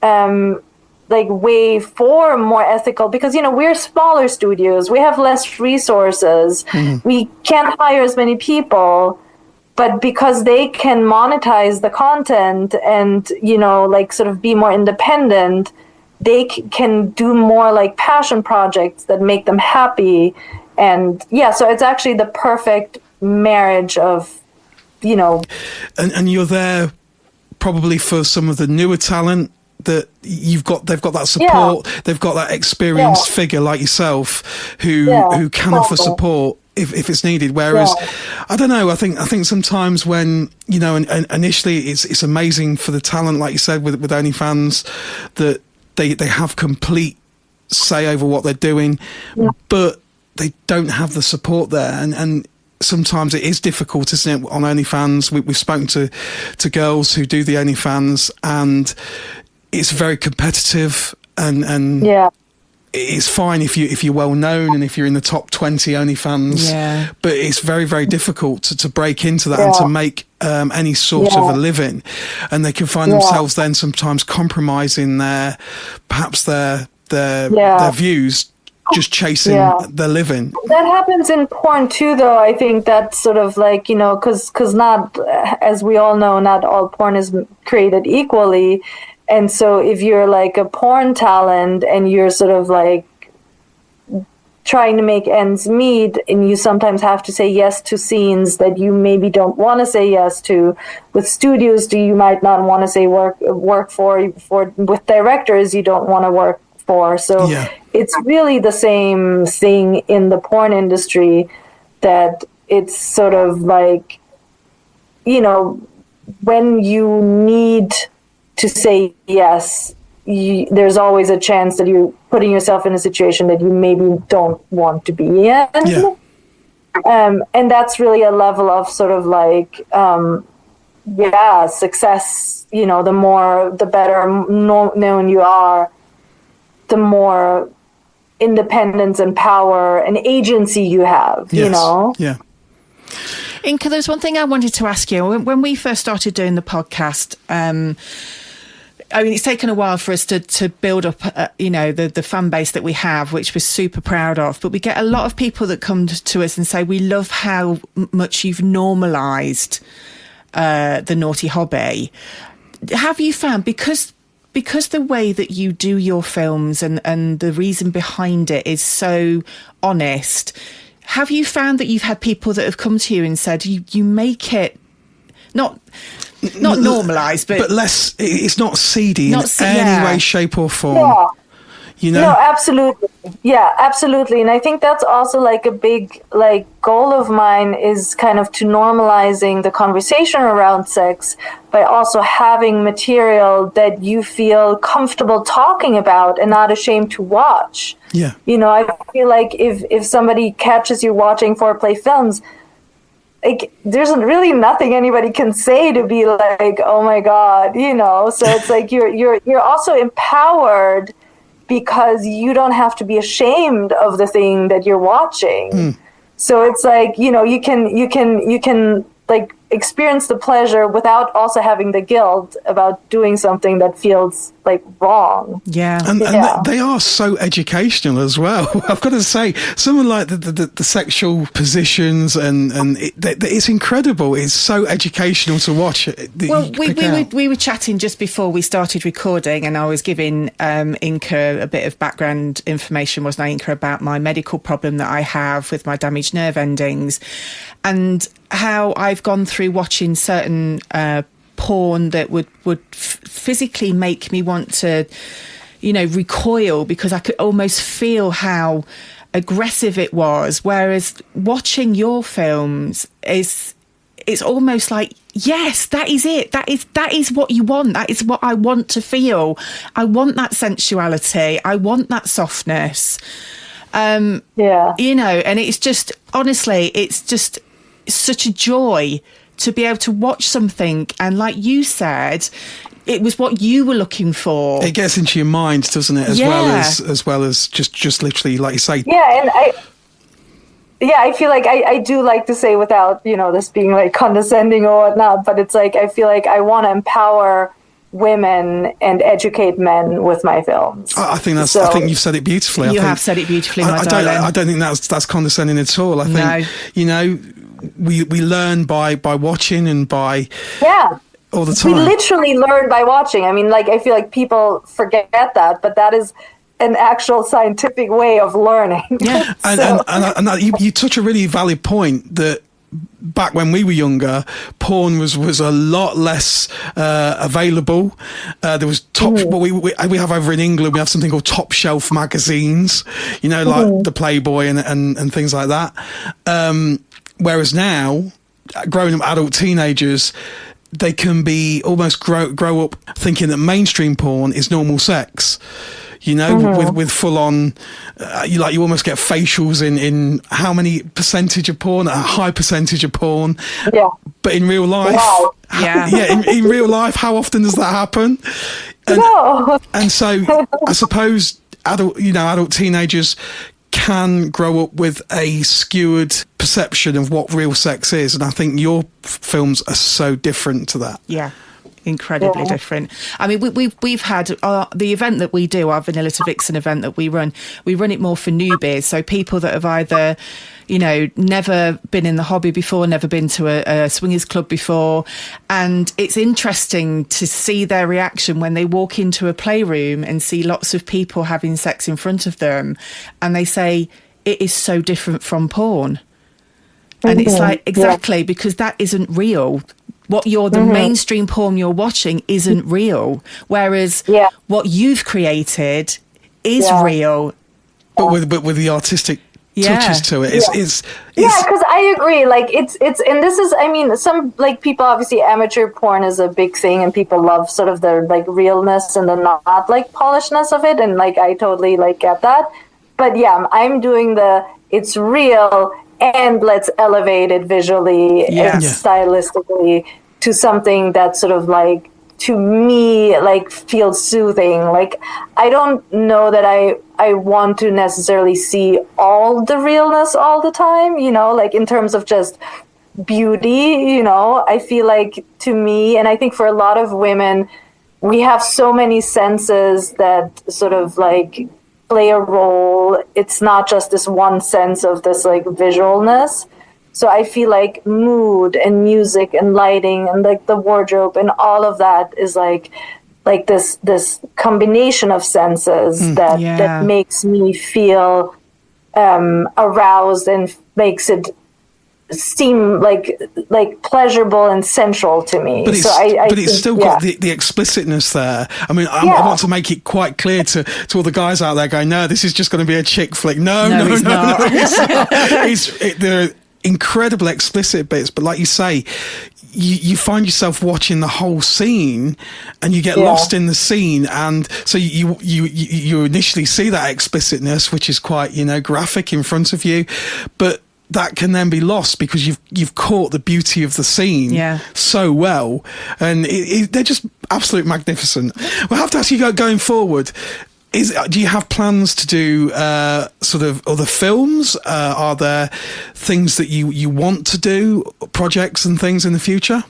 way for more ethical, because we're smaller studios, we have less resources, we can't hire as many people. But because they can monetize the content and, sort of be more independent, they can do more like passion projects that make them happy. And so it's actually the perfect marriage of, And you're there probably for some of the newer talent that they've got that support, they've got that experienced figure like yourself who can offer support if it's needed. Whereas, I don't know. I think sometimes when, you know, and initially it's amazing for the talent, like you said, with OnlyFans, that they have complete say over what they're doing, but they don't have the support there, and sometimes it is difficult, isn't it, on OnlyFans? We've spoken to girls who do the OnlyFans, and it's very competitive, and it's fine if you're well known and if you're in the top 20 OnlyFans, but it's very, very difficult to break into that and to make any sort of a living, and they can find themselves then sometimes compromising their views, just chasing the living. That happens in porn too, though. I think that's sort of like, you know, because not, as we all know, not all porn is created equally. And so if you're like a porn talent and you're sort of like trying to make ends meet, and you sometimes have to say yes to scenes that you maybe don't want to say yes to, with studios you might not want to say work for with directors you don't want to work for. So it's really the same thing in the porn industry, that it's sort of like, you know, when you need to say yes, there's always a chance that you're putting yourself in a situation that you maybe don't want to be in. And that's really a level of sort of like, success. You know, the better known you are, the more independence and power and agency you have, you know? Yeah. Inka, there's one thing I wanted to ask you. When we first started doing the podcast, I mean, it's taken a while for us to build up, you know, the fan base that we have, which we're super proud of. But we get a lot of people that come to us and say, we love how much you've normalised the naughty hobby. Have you found, because the way that you do your films and the reason behind it is so honest, have you found that you've had people that have come to you and said, you make it not normalised, but less, it's not seedy in any way, shape or form. Yeah. You know? No, absolutely. Yeah, absolutely. And I think that's also like a big goal of mine, is kind of to normalizing the conversation around sex by also having material that you feel comfortable talking about and not ashamed to watch. Yeah. You know, I feel like if somebody catches you watching Forplay Films, like, there's really nothing anybody can say to be like, oh my God, you know. So it's like you're also empowered, because you don't have to be ashamed of the thing that you're watching. So it's like, you know, you can like experience the pleasure without also having the guilt about doing something that feels like wrong. And they are so educational as well. I've got to say, someone like the sexual positions and it's incredible. It's so educational to watch. Well, we were chatting just before we started recording, and I was giving Inka a bit of background information, wasn't I, Inka, about my medical problem that I have with my damaged nerve endings, and how I've gone through watching certain porn that would physically make me want to, you know, recoil, because I could almost feel how aggressive it was. Whereas watching your films it's almost like, yes, that is it. That is what you want. That is what I want to feel. I want that sensuality. I want that softness. You know, and it's just, honestly, it's just such a joy to be able to watch something, and like you said, it was what you were looking for. It gets into your mind, doesn't it? As well as just literally, like you say. Yeah, and I feel like I do like to say, without, you know, this being like condescending or whatnot, but it's like, I feel like I want to empower women and educate men with my films. I think you've said it beautifully. You have said it beautifully, my darling. I don't think that's condescending at all. I think, you know, we learn by watching and by all the time. We literally learn by watching. I mean, like, I feel like people forget that, but that is an actual scientific way of learning. Yeah, and you touch a really valid point, that back when we were younger, porn was a lot less available. There was what we have over in England. We have something called top shelf magazines, you know, like the Playboy and things like that. Whereas now, growing up adult teenagers, they can be almost grow up thinking that mainstream porn is normal sex. You know, with full on, you almost get facials in how many percentage of porn, a high percentage of porn. Yeah. But in real life, in real life, how often does that happen? And so I suppose adult teenagers can grow up with a skewed perception of what real sex is. And I think your films are so different to that. Yeah. Incredibly different. I mean, we've had the event that we do, our Vanilla To Vixen event that we run it more for newbies. So people that have either, you know, never been in the hobby before, never been to a swingers club before. And it's interesting to see their reaction when they walk into a playroom and see lots of people having sex in front of them. And they say, it is so different from porn. And it's like, exactly, because that isn't real. The mainstream porn you're watching isn't real, whereas what you've created is real. But with the artistic touches to it, it's because I agree. Like it's, and this is, I mean, some like people obviously amateur porn is a big thing, and people love sort of the like realness and the not like polishedness of it, and like I totally like get that. But yeah, I'm doing it's real. And let's elevate it visually and stylistically to something that sort of like, to me, like feels soothing. Like, I don't know that I want to necessarily see all the realness all the time, you know, like in terms of just beauty, you know. I feel like, to me, and I think for a lot of women, we have so many senses that sort of like play a role. It's not just this one sense of this like visualness. So I feel like mood and music and lighting and like the wardrobe and all of that is like this combination of senses that makes me feel aroused and makes it seem like pleasurable and sensual to me. But it's still got the explicitness there. I mean, I want to make it quite clear to all the guys out there going, no, this is just going to be a chick flick. No, it's not. There are incredible explicit bits, but like you say, you find yourself watching the whole scene and you get lost in the scene, and so you initially see that explicitness, which is quite, you know, graphic in front of you, but that can then be lost because you've caught the beauty of the scene so well, and they're just absolute magnificent. We'll have to ask you, going forward, do you have plans to do sort of other films? Are there things that you want to do, projects and things in the future?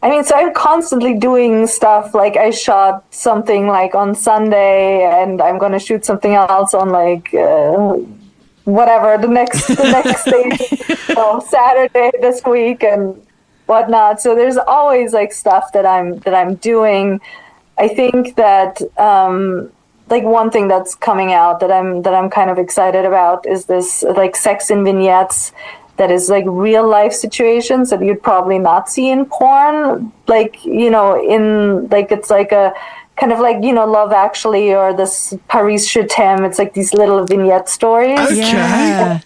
I mean, so I'm constantly doing stuff. Like I shot something like on Sunday, and I'm going to shoot something else on like whatever the next day, Saturday this week and whatnot. So there's always like stuff that I'm doing. I think that like one thing that's coming out that I'm kind of excited about is this like sex in vignettes that is like real life situations that you'd probably not see in porn. Like, you know, in like, it's like a kind of like, you know, Love Actually or this Paris Je t'aime. It's like these little vignette stories. Okay.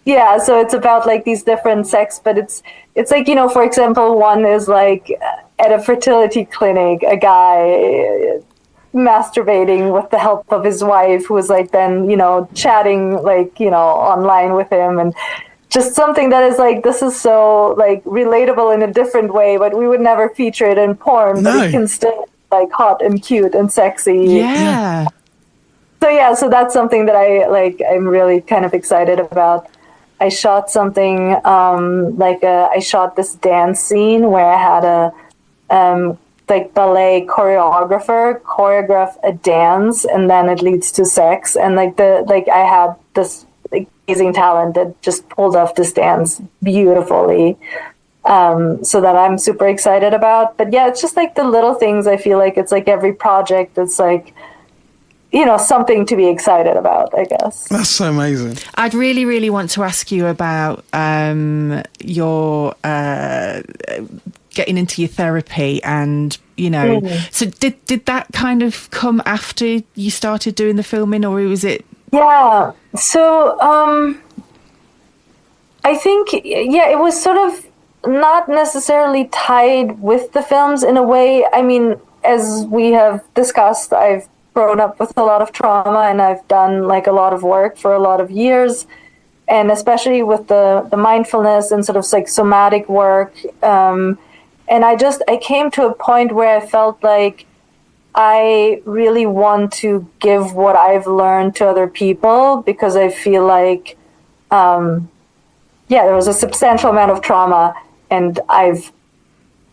Yeah, so it's about like these different sex, but it's like, you know, for example, one is like at a fertility clinic, a guy masturbating with the help of his wife, who was like then, you know, chatting like, you know, online with him, and just something that is like, this is so like relatable in a different way, but we would never feature it in porn, but it can still be like hot and cute and sexy. Yeah. So that's something that I'm really kind of excited about. I shot something I shot this dance scene where I had a like ballet choreographer choreograph a dance, and then it leads to sex, and I had this like amazing talent that just pulled off this dance beautifully. So that I'm super excited about. But yeah, it's just like the little things. I feel like it's like every project, it's like something to be excited about, I guess. That's so amazing. I'd really, really want to ask you about your getting into your therapy and, so did that kind of come after you started doing the filming, or was it? Yeah. So I think, it was sort of not necessarily tied with the films in a way. I mean, as we have discussed, I've grown up with a lot of trauma, and I've done like a lot of work for a lot of years, and especially with the mindfulness and sort of like somatic work. And I came to a point where I felt like I really want to give what I've learned to other people, because I feel like, there was a substantial amount of trauma, and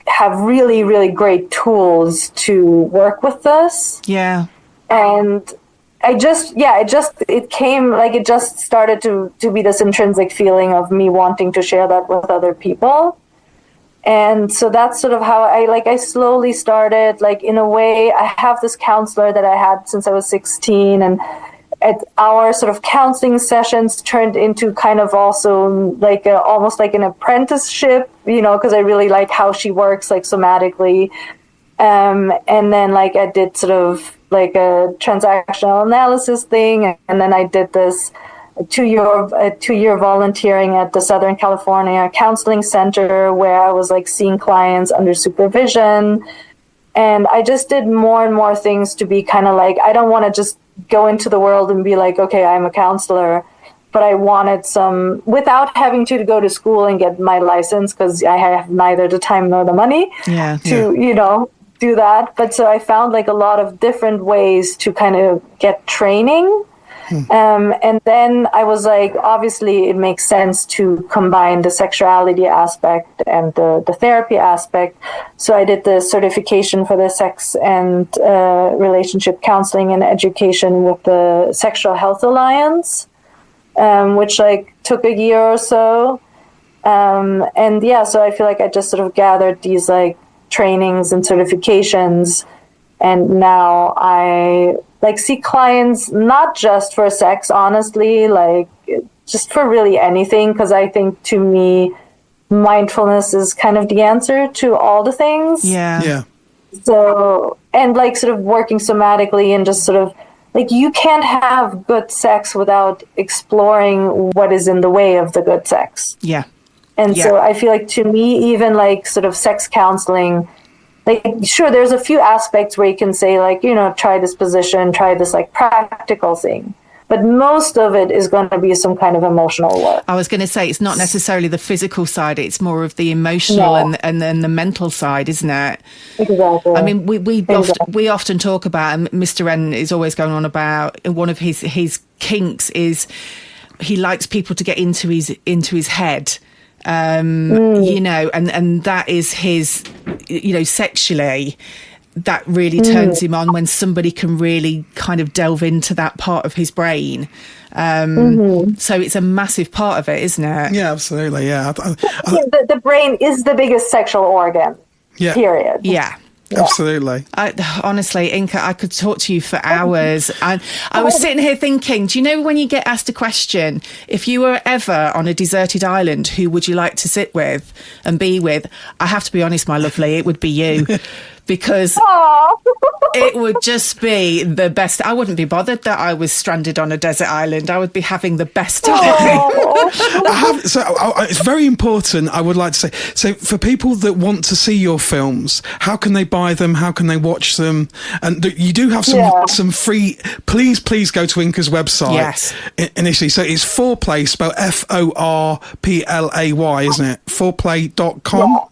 have really, really great tools to work with this. Yeah. And it just started to be this intrinsic feeling of me wanting to share that with other people. And so that's sort of how I slowly started, like, in a way. I have this counselor that I had since I was 16, and our sort of counseling sessions turned into kind of also like almost like an apprenticeship, because I really like how she works, like, somatically. And then like I did sort of like a transactional analysis thing, and then I did this two-year volunteering at the Southern California Counseling Center, where I was like seeing clients under supervision. And I just did more and more things to be kind of like, I don't want to just go into the world and be like, okay, I'm a counselor, but I wanted some, without having to go to school and get my license, because I have neither the time nor the money to, do that. But so I found like a lot of different ways to kind of get training. And then I was like, obviously it makes sense to combine the sexuality aspect and the therapy aspect. So I did the certification for the sex and relationship counseling and education with the Sexual Health Alliance, which like took a year or so. So I feel like I just sort of gathered these like trainings and certifications, and now I like see clients not just for sex, honestly, like just for really anything, because I think to me mindfulness is kind of the answer to all the things. Yeah. So, and like sort of working somatically and just sort of like, you can't have good sex without exploring what is in the way of the good sex. Yeah. And so I feel like to me, even like sort of sex counseling, like, sure, there's a few aspects where you can say like, try this position, try this like practical thing. But most of it is going to be some kind of emotional work. I was going to say, it's not necessarily the physical side. It's more of the emotional and then the mental side, isn't it? Exactly. I mean, we often talk about, and Mr. N is always going on about, one of his kinks is he likes people to get into his head. And that is his, sexually, that really turns him on when somebody can really kind of delve into that part of his brain. So it's a massive part of it, isn't it? Yeah, absolutely. Yeah. The brain is the biggest sexual organ. Yeah. Period. Yeah. Absolutely. Honestly, Inka, I could talk to you for hours. And I was sitting here thinking, do you know when you get asked a question, if you were ever on a deserted island, who would you like to sit with and be with? I have to be honest, my lovely, it would be you. Because it would just be the best. I wouldn't be bothered that I was stranded on a desert island. I would be having the best time. It's very important, I would like to say. So for people that want to see your films, how can they buy them? How can they watch them? And you do have some free. Please go to Inka's website. Yes. Initially. So it's Forplay, spelled Forplay, isn't it? Forplay.com. Yeah.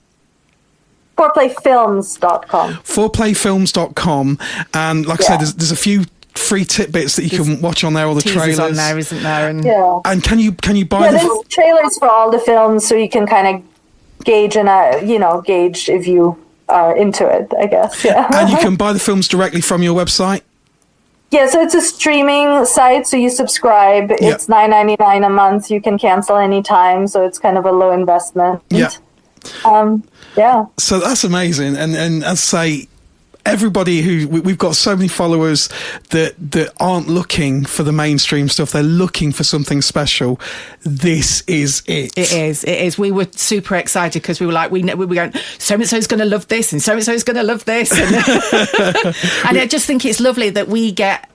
Forplayfilms.com. Forplayfilms.com. And like I said, there's a few free tidbits that you can watch on there, all the trailers on there, isn't there? And can you buy there's trailers for all the films, so you can kind of gauge if you are into it, I guess. Yeah. And you can buy the films directly from your website? Yeah, so it's a streaming site, so you subscribe. It's $9.99 a month. You can cancel anytime, so it's kind of a low investment. Yeah. Yeah. So that's amazing. And as I say, everybody we've got so many followers that aren't looking for the mainstream stuff. They're looking for something special. This is it. It is. We were super excited because we were like, we were going, so-and-so's going to love this and so-and-so's going to love this. And I just think it's lovely that we get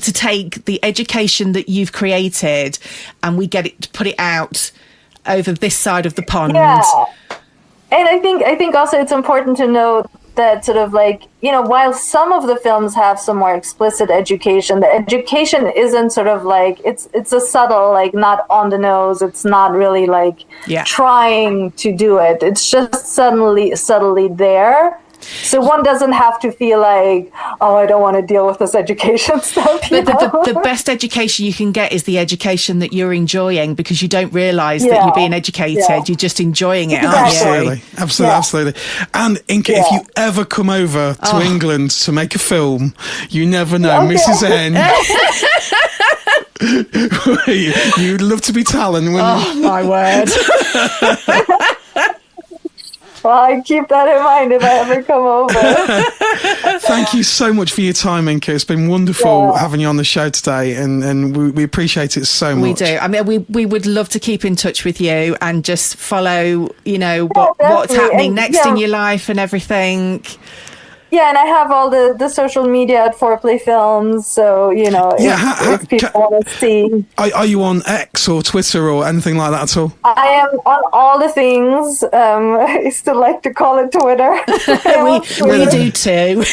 to take the education that you've created and we get it to put it out over this side of the pond. Yeah. And I think also it's important to note that sort of like, while some of the films have some more explicit education, the education isn't sort of like, it's a subtle, like not on the nose. It's not really like trying to do it. It's just subtly there. So one doesn't have to feel like, oh, I don't want to deal with this education stuff. But the best education you can get is the education that you're enjoying, because you don't realise that you're being educated. Yeah. You're just enjoying it, aren't you? Absolutely. And Inka, if you ever come over to England to make a film, you never know. Mrs. N. You'd love to be Talon. My word. Well, I keep that in mind if I ever come over. Thank you so much for your time, Inka. It's been wonderful having you on the show today, and we appreciate it so much. We do. I mean, we would love to keep in touch with you and just follow, what's happening next in your life and everything. Yeah, and I have all the social media at Forplay Films, so, if people want to see. Are you on X or Twitter or anything like that at all? I am on all the things. I still like to call it Twitter. we do too.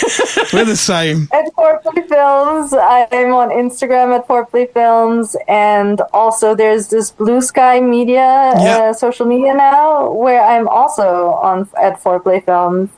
We're the same. At Forplay Films. I am on Instagram at Forplay Films, and also there's this Blue Sky Media, social media now, where I'm also at Forplay Films.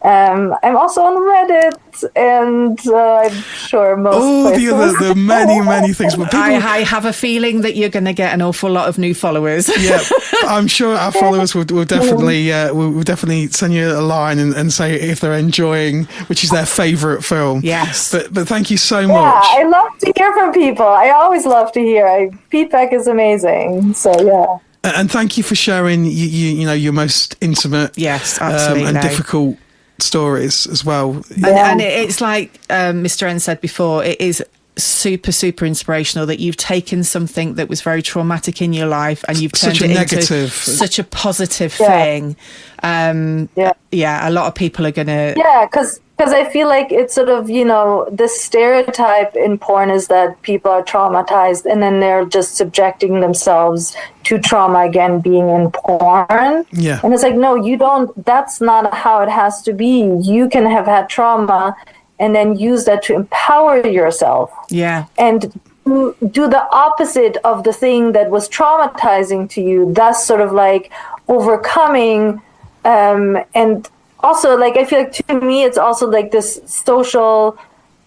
I'm also on Reddit, and I'm sure most places. the many things. But I have a feeling that you're going to get an awful lot of new followers. Yeah, I'm sure our followers will definitely send you a line and say if they're enjoying, which is their favourite film. Yes. But thank you so much. Yeah, I love to hear from people. I always love to hear. Feedback is amazing. So yeah. And thank you for sharing your most intimate, absolutely, and difficult stories as well. And it's like Mr. N said before, it is super, super inspirational that you've taken something that was very traumatic in your life and you've turned it into such a positive thing. A lot of people are gonna because I feel like it's sort of, the stereotype in porn is that people are traumatized and then they're just subjecting themselves to trauma again being in porn. Yeah. And it's like, no, you don't, that's not how it has to be. You can have had trauma and then use that to empower yourself. Yeah. And do the opposite of the thing that was traumatizing to you. That's sort of like overcoming, and also, like, I feel like to me, it's also like this social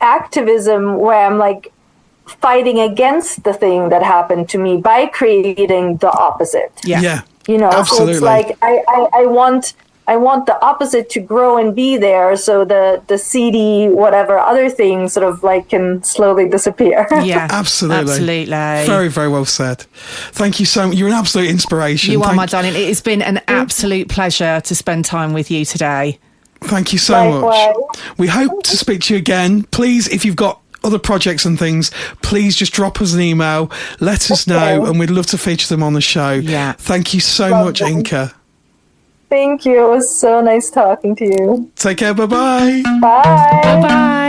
activism where I'm like fighting against the thing that happened to me by creating the opposite. Yeah. Absolutely. So it's like I want the opposite to grow and be there, so the seedy whatever other things sort of like can slowly disappear. Yeah, absolutely. Very, very well said. Thank you so much. You're an absolute inspiration. You are, my darling. It has been an absolute pleasure to spend time with you today. Thank you so much. We hope to speak to you again. Please, if you've got other projects and things, please just drop us an email, let us know, and we'd love to feature them on the show. Yeah. Thank you so much, Inka. Thank you. It was so nice talking to you. Take care. Bye-bye. Bye. Bye-bye.